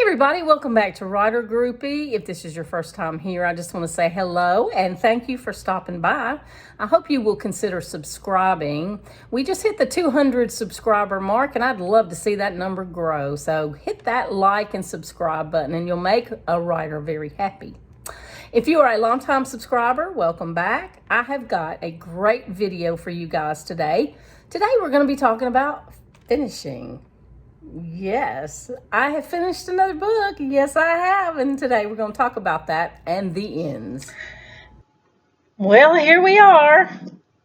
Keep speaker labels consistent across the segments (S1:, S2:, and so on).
S1: Everybody, welcome back to Writer Groupie. If this is your first time here, I just want to say hello and thank you for stopping by. I hope you will consider subscribing. We just hit the 200 subscriber mark and I'd love to see that number grow. So hit that like and subscribe button and you'll make a writer very happy. If you are a longtime subscriber, welcome back. I have got a great video for you guys today. Today we're going to be talking about finishing. Yes, I have finished another book. Yes, I have. And today we're going to talk about that and the ends. Well, here we are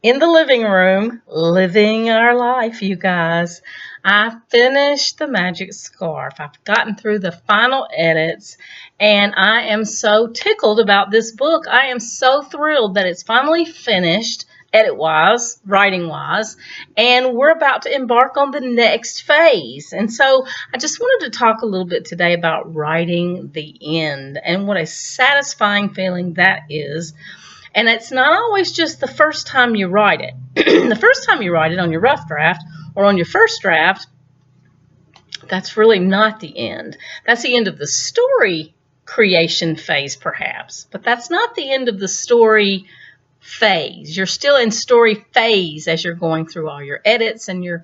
S1: in the living room, living our life, you guys. I finished The Magic Scarf. I've gotten through the final edits, and I am so tickled about this book. I am so thrilled that it's finally finished, edit-wise, writing-wise, and we're about to embark on the next phase. And so I just wanted to talk a little bit today about writing the end and what a satisfying feeling that is. And it's not always just the first time you write it. The first time you write it on your rough draft or on your first draft, that's really not the end. That's the end of the story creation phase, perhaps. But that's not the end of the story phase. You're still in story phase as you're going through all your edits and you're,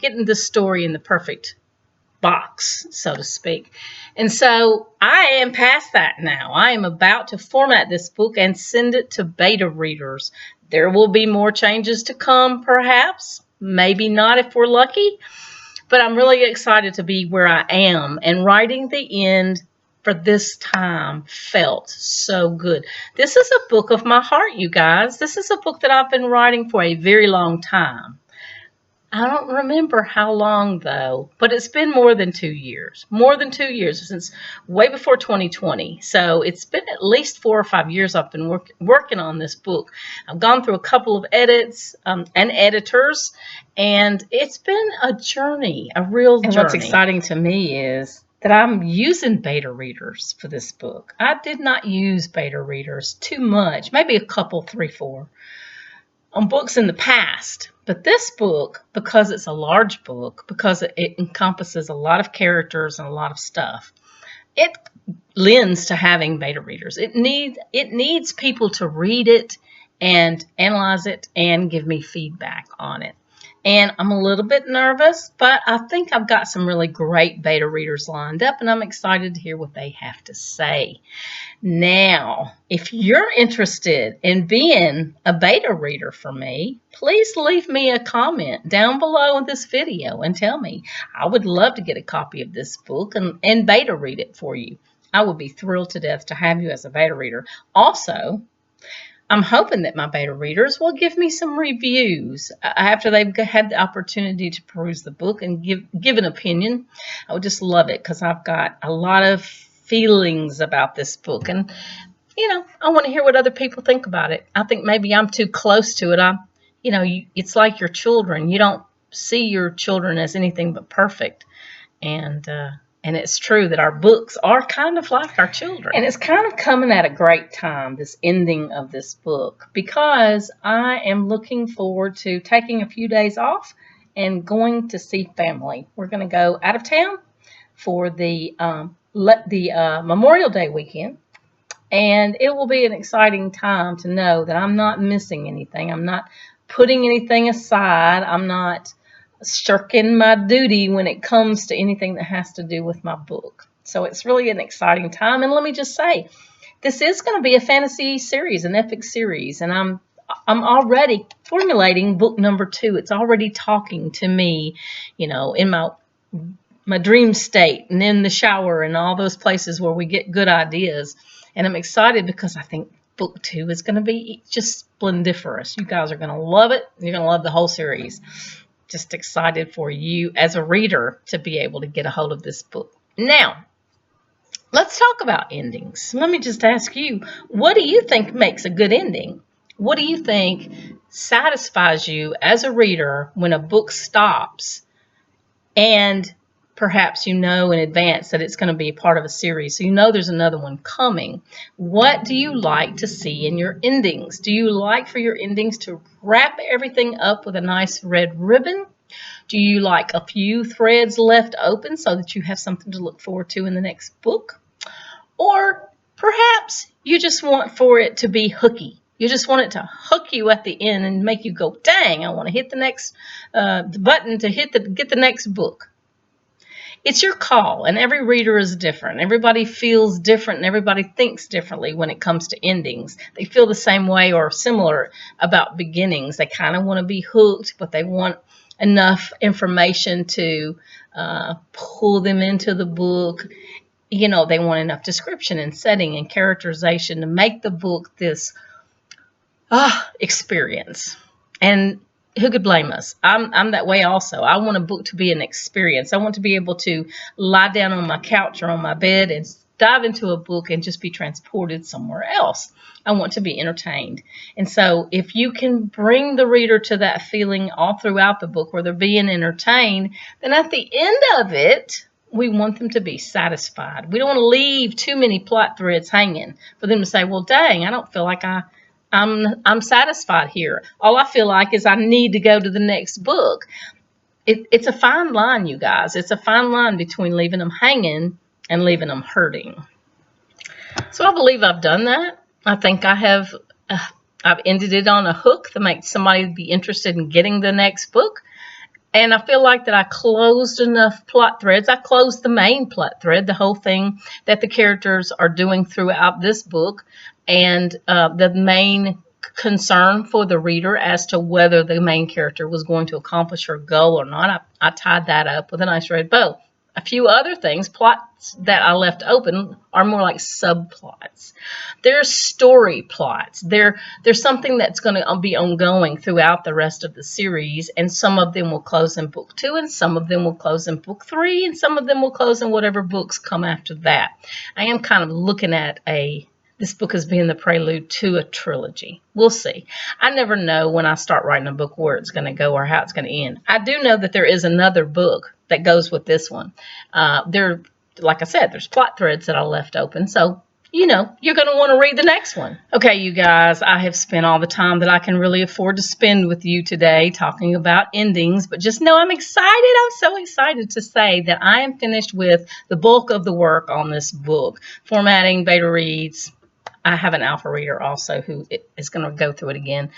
S1: getting the story in the perfect box, so to speak. And so I am past that now. I am about to format this book and send it to beta readers. There will be more changes to come, perhaps. Maybe not if we're lucky. But I'm really excited to be where I am. And writing the end for this time felt so good. This is a book of my heart, you guys. This is a book that I've been writing for a very long time. I don't remember how long, though, but it's been more than 2 years. More than 2 years, since way before 2020. So it's been at least 4 or 5 years I've been working on this book. I've gone through a couple of edits and editors, and it's been a journey, a real journey. And what's exciting to me is that I'm using beta readers for this book. I did not use beta readers too much, maybe a couple, 3, 4, on books in the past. But this book, because it's a large book, because it encompasses a lot of characters and a lot of stuff, it lends to having beta readers. It needs people to read it and analyze it and give me feedback on it. And I'm a little bit nervous, but I think I've got some really great beta readers lined up, and I'm excited to hear what they have to say. Now, if you're interested in being a beta reader for me, please leave me a comment down below in this video and tell me. I would love to get a copy of this book and beta read it for you. I would be thrilled to death to have you as a beta reader. Also, I'm hoping that my beta readers will give me some reviews after they've had the opportunity to peruse the book and give an opinion. I would just love it because I've got a lot of feelings about this book. And, I want to hear what other people think about it. I think maybe I'm too close to it. It's like your children. You don't see your children as anything but perfect. And it's true that our books are kind of like our children. And it's kind of coming at a great time, this ending of this book, because I am looking forward to taking a few days off and going to see family. We're going to go out of town for the Memorial Day weekend. And it will be an exciting time to know that I'm not missing anything. I'm not putting anything aside. I'm not shirking my duty when it comes to anything that has to do with my book. So it's really an exciting time. And let me just say, this is going to be a fantasy series, an epic series. And I'm already formulating book number 2. It's already talking to me, in my dream state and in the shower and all those places where we get good ideas. And I'm excited because I think book 2 is going to be just splendiferous. You guys are going to love it. You're going to love the whole series. Just excited for you as a reader to be able to get a hold of this book. Now, let's talk about endings. Let me just ask you, what do you think makes a good ending? What do you think satisfies you as a reader when a book stops and perhaps in advance that it's going to be part of a series, so there's another one coming? What do you like to see in your endings? Do you like for your endings to wrap everything up with a nice red ribbon? Do you like a few threads left open so that you have something to look forward to in the next book? Or perhaps you just want for it to be hooky. You just want it to hook you at the end and make you go, dang, I want to hit the next button to get the next book. It's your call, and every reader is different. Everybody feels different, and everybody thinks differently when it comes to endings. They feel the same way or similar about beginnings. They kind of want to be hooked, but they want enough information to pull them into the book. You know, they want enough description and setting and characterization to make the book this experience. And who could blame us? I'm that way also. I want a book to be an experience. I want to be able to lie down on my couch or on my bed and dive into a book and just be transported somewhere else. I want to be entertained. And so if you can bring the reader to that feeling all throughout the book where they're being entertained, then at the end of it, we want them to be satisfied. We don't want to leave too many plot threads hanging for them to say, well, dang, I don't feel like I'm satisfied here. All I feel like is I need to go to the next book. It's a fine line, you guys. It's a fine line between leaving them hanging and leaving them hurting. So I believe I've done that. I think I have. I've ended it on a hook to make somebody be interested in getting the next book. And I feel like that I closed enough plot threads. I closed the main plot thread, the whole thing that the characters are doing throughout this book, and the main concern for the reader as to whether the main character was going to accomplish her goal or not. I tied that up with a nice red bow. A few other things, plots that I left open, are more like subplots. There's story plots. There's something that's going to be ongoing throughout the rest of the series, and some of them will close in book 2, and some of them will close in book 3, and some of them will close in whatever books come after that. I am kind of looking at this book as being the prelude to a trilogy. We'll see. I never know when I start writing a book where it's going to go or how it's going to end. I do know that there is another book that goes with this one. Like I said, there's plot threads that I left open. So, you know, you're going to want to read the next one. Okay, you guys, I have spent all the time that I can really afford to spend with you today talking about endings, but just know I'm excited. I'm so excited to say that I am finished with the bulk of the work on this book. Formatting, beta reads. I have an alpha reader also who is going to go through it again.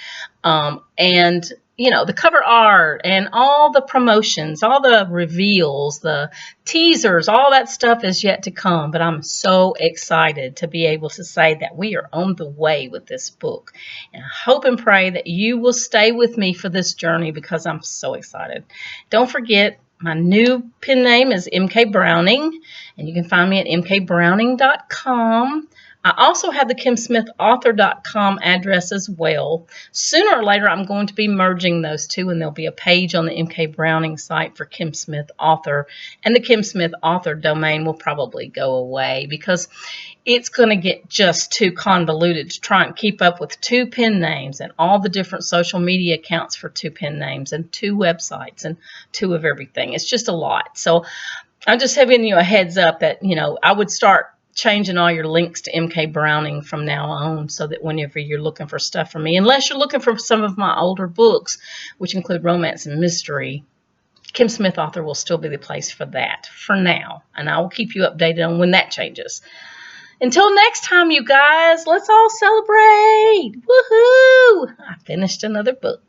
S1: And, you know, the cover art and all the promotions, all the reveals, the teasers, all that stuff is yet to come. But I'm so excited to be able to say that we are on the way with this book. And I hope and pray that you will stay with me for this journey because I'm so excited. Don't forget, my new pen name is MK Browning, and you can find me at mkbrowning.com. I also have the KimSmithAuthor.com address as well. Sooner or later, I'm going to be merging those two, and there'll be a page on the MK Browning site for Kim Smith Author, and the Kim Smith Author domain will probably go away because it's going to get just too convoluted to try and keep up with 2 pen names and all the different social media accounts for 2 pen names and 2 websites and 2 of everything. It's just a lot. So I'm just giving you a heads up that, you know, I would start changing all your links to MK Browning from now on so that whenever you're looking for stuff from me, unless you're looking for some of my older books, which include romance and mystery, Kim Smith Author will still be the place for that for now. And I will keep you updated on when that changes. Until next time, you guys, let's all celebrate. Woohoo! I finished another book.